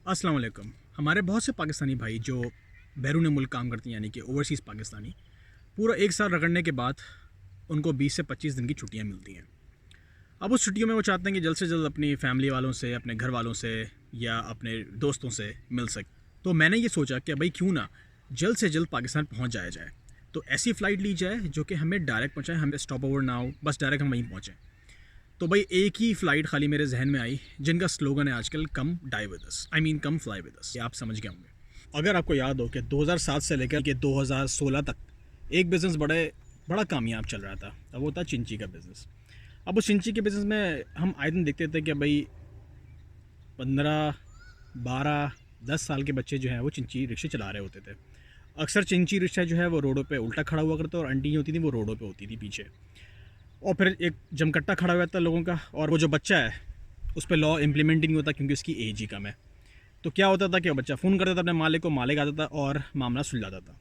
अस्सलाम वालेकुम। हमारे बहुत से पाकिस्तानी भाई जो बैरून मुल्क काम करते हैं, यानी कि ओवरसीज़ पाकिस्तानी, पूरा एक साल रगड़ने के बाद उनको 20 से 25 दिन की छुट्टियां मिलती हैं। अब उस छुट्टियों में वो चाहते हैं कि जल्द से जल्द अपनी फैमिली वालों से, अपने घर वालों से या अपने दोस्तों से मिल सके। तो मैंने ये सोचा कि भाई क्यों ना जल्द से जल्द पाकिस्तान पहुंच जाया जाए। तो ऐसी फ़्लाइट ली जाए जो कि हमें डायरेक्ट पहुंचाए, हमें स्टॉप ओवर ना हो, बस डायरेक्ट हम वहीं पहुँचें। तो भाई एक ही फ़्लाइट खाली मेरे जहन में आई जिनका स्लोगन है आजकल, come die with us, I mean come fly with us. ये आप समझ गए होंगे। अगर आपको याद हो कि 2007 से लेकर के 2016 तक एक बिज़नेस बड़ा कामयाब चल रहा था, अब वो था चिंची का बिज़नेस। अब उस चिंची के बिज़नेस में हम आए दिन देखते थे कि भाई 15, 12, 10 साल के बच्चे जो हैं वो चिंची रिक्शे चला रहे होते थे। अक्सर चिंची रिक्शा जो है वो रोडों पे उल्टा खड़ा हुआ करता, और आंटी होती थी वो रोडों पे होती थी पीछे, और फिर एक जमकट्टा खड़ा हुआ था लोगों का, और वो जो बच्चा है उस पर लॉ इम्प्लीमेंट ही नहीं होता क्योंकि उसकी एज ही कम है। तो क्या होता था कि वो बच्चा फ़ोन करता था अपने मालिक को, मालिक आता था और मामला सुलझाता था।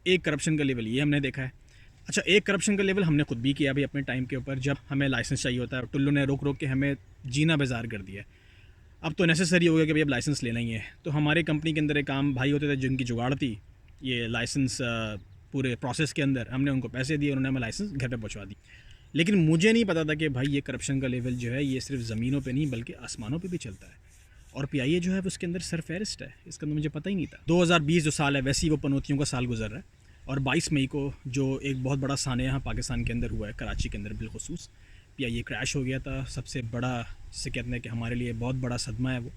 एक करप्शन का लेवल ये हमने देखा है। अच्छा, एक करप्शन का लेवल हमने खुद भी किया भाई अपने टाइम के ऊपर, जब हमें लाइसेंस चाहिए होता है टुल्लू ने रोक रोक के हमें जीना बेजार कर दिया है। अब तो नेसेसरी हो गया कि भाई अब लाइसेंस लेना ही है। तो हमारी कंपनी के अंदर एक आम भाई होते थे जिनकी जुगाड़ थी ये लाइसेंस, पूरे प्रोसेस के अंदर हमने उनको पैसे दिए, उन्होंने हमें लाइसेंस घर पे पहुंचवा दी। लेकिन मुझे नहीं पता था कि भाई ये करप्शन का लेवल जो है ये सिर्फ ज़मीनों पे नहीं बल्कि आसमानों पे भी चलता है, और पीआईए जो है उसके अंदर सरफहरिस्त है। इसका तो मुझे पता ही नहीं था। 2020 जो साल है वैसे ही वो पनौतियों का साल गुजर रहा है, और 22 मई को जो एक बहुत बड़ा साने यहाँ पाकिस्तान के अंदर हुआ है, कराची के अंदर बिलखसूस पीआईए क्रैश हो गया था। सबसे बड़ा, जिसे कहते हैं कि हमारे लिए बहुत बड़ा सदमा है वो।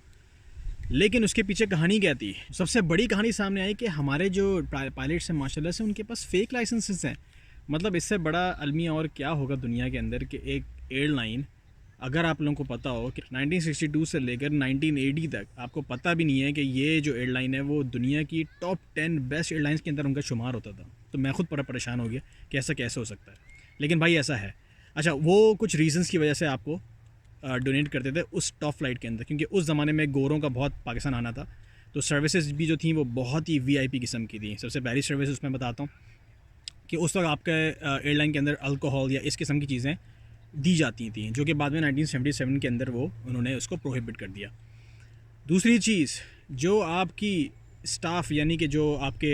लेकिन उसके पीछे कहानी क्या थी? सबसे बड़ी कहानी सामने आई कि हमारे जो पायलट्स हैं माशाल्लाह से उनके पास फ़ेक लाइसेंसेस हैं। मतलब इससे बड़ा अलमिया और क्या होगा दुनिया के अंदर कि एक एयरलाइन, अगर आप लोगों को पता हो कि 1962 से लेकर 1980 तक आपको पता भी नहीं है कि ये जो एयरलाइन है वो दुनिया की टॉप 10 बेस्ट एयरलाइंस के अंदर उनका शुमार होता था। तो मैं खुद बड़ा परेशान हो गया कि ऐसा कैसे हो सकता है, लेकिन भाई ऐसा है। अच्छा, वो कुछ रीज़न्स की वजह से आपको डोनेट करते थे उस टॉप फ्लाइट के अंदर, क्योंकि उस ज़माने में गोरों का बहुत पाकिस्तान आना था। तो सर्विसेज भी जो थी वो बहुत ही वीआईपी किस्म की थी। सबसे पहली सर्विस उसमें बताता हूँ कि उस वक्त आपके एयरलाइन के अंदर अल्कोहल या इस किस्म की चीज़ें दी जाती थी, जो कि बाद में 1977 के अंदर वो उन्होंने उसको प्रोहिबिट कर दिया। दूसरी चीज़, जो आपकी स्टाफ यानी कि जो आपके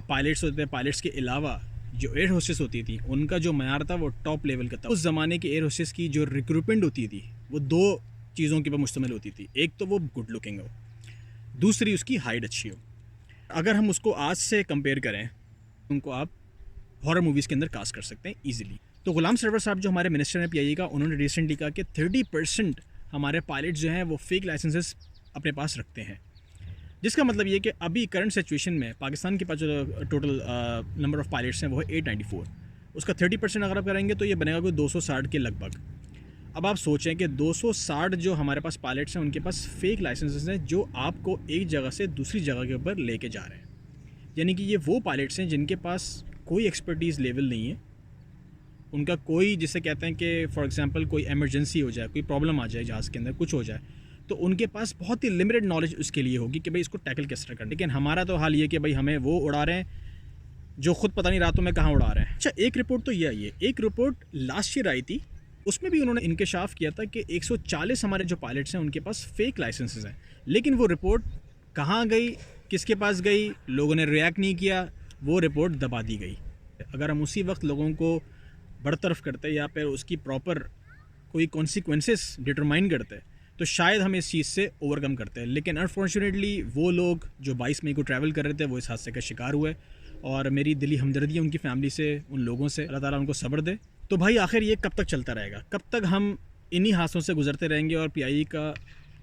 पायलट्स होते थे, पायलट्स के अलावा जो एयर होस्टेस होती थी उनका जो मयार था वो टॉप लेवल का था। उस ज़माने के एयर होस्टेस की जो रिक्रूटमेंट होती थी वो दो चीज़ों के ऊपर मुश्तमिल होती थी। एक तो वो गुड लुकिंग हो, दूसरी उसकी हाइट अच्छी हो। अगर हम उसको आज से कंपेयर करें, उनको आप हॉरर मूवीज़ के अंदर कास्ट कर सकते हैं ईजिली। तो गुलाम सरवर साहब जो हमारे मिनिस्टर हैं पीआईए का, उन्होंने रिसेंटली कहा कि 30% हमारे पायलट जो हैं वो फेक लाइसेंसेस अपने पास रखते हैं, जिसका मतलब ये कि अभी करंट सिचुएशन में पाकिस्तान के पास जो टोटल नंबर ऑफ़ पायलट्स हैं वो है 894। उसका 30% अगर आप करेंगे तो ये बनेगा कोई 260 के लगभग। अब आप सोचें कि 260 जो हमारे पास पायलट्स हैं उनके पास फेक लाइसेंसेस हैं जो आपको एक जगह से दूसरी जगह के ऊपर लेके जा रहे हैं। यानी कि ये वो पायलट्स हैं जिनके पास कोई एक्सपर्टीज़ लेवल नहीं है, उनका कोई, जिसे कहते हैं कि फॉर एग्जांपल कोई इमरजेंसी हो जाए, कोई प्रॉब्लम आ जाए जहाज़ के अंदर, कुछ हो जाए, तो उनके पास बहुत ही लिमिटेड नॉलेज उसके लिए होगी कि भाई इसको टैकल किस तरह करना। लेकिन हमारा तो हाल ये कि भाई हमें वो उड़ा रहे हैं जो खुद पता नहीं रातों में कहाँ उड़ा रहे हैं। अच्छा, एक रिपोर्ट तो ये आई है, एक रिपोर्ट लास्ट ईयर आई थी, उसमें भी उन्होंने इंकशाफ किया था कि 140 हमारे जो पायलट्स हैं उनके पास फेक लाइसेंसेस हैं। लेकिन वो रिपोर्ट कहाँ गई, किसके पास गई, लोगों ने रिएक्ट नहीं किया, वो रिपोर्ट दबा दी गई। अगर हम उसी वक्त लोगों को बरतरफ करते या फिर उसकी प्रॉपर कोई कॉन्सिक्वेंसेस डिटरमाइन करते तो शायद हम इस चीज़ से ओवरकम करते हैं। लेकिन अनफॉर्चुनेटली वो लोग जो 22 मई को ट्रैवल कर रहे थे वो इस हादसे का शिकार हुए, और मेरी दिली हमदर्दी है उनकी फ़ैमिली से, उन लोगों से। अल्लाह ताला उनको सब्र दे। तो भाई आखिर ये कब तक चलता रहेगा? कब तक हम इन्हीं हादसों से गुजरते रहेंगे और पीआईए का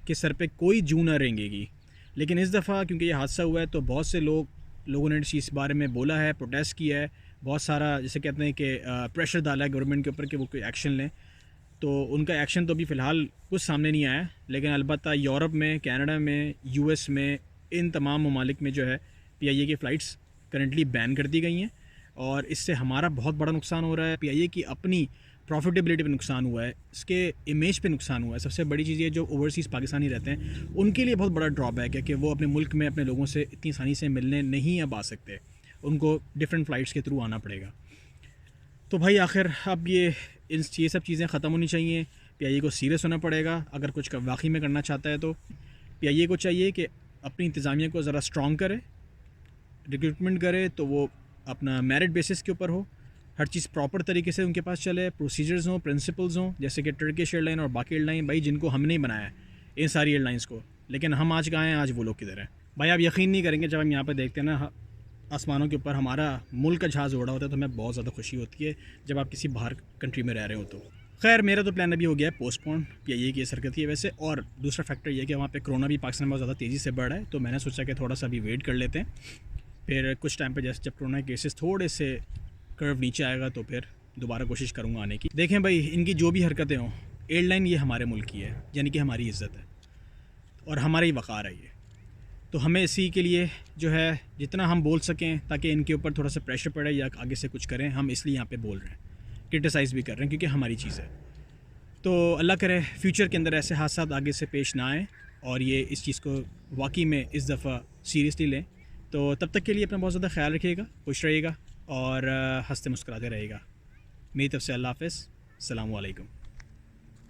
के सर पे कोई जू ना रेंगेगी? लेकिन इस दफ़ा क्योंकि ये हादसा हुआ है तो बहुत से लोगों ने इस बारे में बोला है, प्रोटेस्ट किया है, बहुत सारा जिसे कहते हैं कि प्रेशर डाला है गवर्नमेंट के ऊपर कि वो कोई एक्शन लें। तो उनका एक्शन तो अभी फ़िलहाल कुछ सामने नहीं आया, लेकिन अलबत्ता यूरोप में, कनाडा में, यूएस में, इन तमाम ममालिक में जो है पीआईए की फ़्लाइट्स करंटली बैन कर दी गई हैं, और इससे हमारा बहुत बड़ा नुकसान हो रहा है। पीआईए की अपनी प्रॉफिटेबिलिटी पे नुकसान हुआ है, इसके इमेज पे नुकसान हुआ है। सबसे बड़ी चीज़ ये, जो ओवरसीज़ पाकिस्तानी रहते हैं उनके लिए बहुत बड़ा ड्रॉबैक है कि वो अपने मुल्क में अपने लोगों से इतनी आसानी से मिलने नहीं अब आ सकते, उनको डिफरेंट फ़्लाइट्स के थ्रू आना पड़ेगा। तो भाई आखिर अब ये सब चीज़ें ख़त्म होनी चाहिए। पीआईए को सीरियस होना पड़ेगा अगर कुछ वाकई में करना चाहता है। तो पीआईए को चाहिए कि अपनी इंतज़ामिया को ज़रा स्ट्रॉन्ग करे, रिक्रूटमेंट करे तो वो अपना मेरिट बेसिस के ऊपर हो, हर चीज़ प्रॉपर तरीके से उनके पास चले, प्रोसीजर्स हों, प्रिंसिपल्स हों, जैसे कि टर्किश एयरलाइन और बाकी एयरलाइन भाई जिनको हमने ही बनाया है इन सारी एयरलाइंस को, लेकिन हम आज कहाँ हैं, आज वो लोग किधर हैं भाई। आप यकीन नहीं करेंगे जब हम यहाँ पर देखते हैं ना आसमानों के ऊपर हमारा मुल्क का जहाज़ उड़ा होता है तो हमें बहुत ज़्यादा खुशी होती है जब आप किसी बाहर कंट्री में रह रहे हो तो। खैर मेरा तो प्लान अभी हो गया है पोस्टपोन, पीआईए की सरकत है वैसे, और दूसरा फैक्टर ये है कि वहाँ पे कोरोना भी पाकिस्तान में बहुत ज़्यादा तेज़ी से बढ़ रहा है, तो मैंने सोचा कि थोड़ा सा अभी वेट कर लेते हैं, फिर कुछ टाइम पे जैसे जब कोरोना के केसेस थोड़े से कर्व नीचे आएगा तो फिर दोबारा कोशिश करूँगा आने की। देखें भाई इनकी जो भी हरकतें हों, एयरलाइन ये हमारे मुल्क की है, यानी कि हमारी इज़्ज़त है और हमारा ही वक़ार है ये, तो हमें इसी के लिए जो है जितना हम बोल सकें ताकि इनके ऊपर थोड़ा सा प्रेशर पड़े या आगे से कुछ करें, हम इसलिए यहाँ पे बोल रहे हैं, क्रिटिसाइज़ भी कर रहे हैं क्योंकि हमारी चीज़ है। तो अल्लाह करे फ्यूचर के अंदर ऐसे हादसात आगे से पेश ना आए और ये इस चीज़ को वाकई में इस दफ़ा सीरियसली लें। तो तब तक के लिए अपना बहुत ज़्यादा ख्याल रखिएगा, खुश रहिएगा और हंसते मुस्कुराते रहिएगा। मेरी तरफ से अल्लाह हाफ़िज़, अस्सलामु अलैकुम।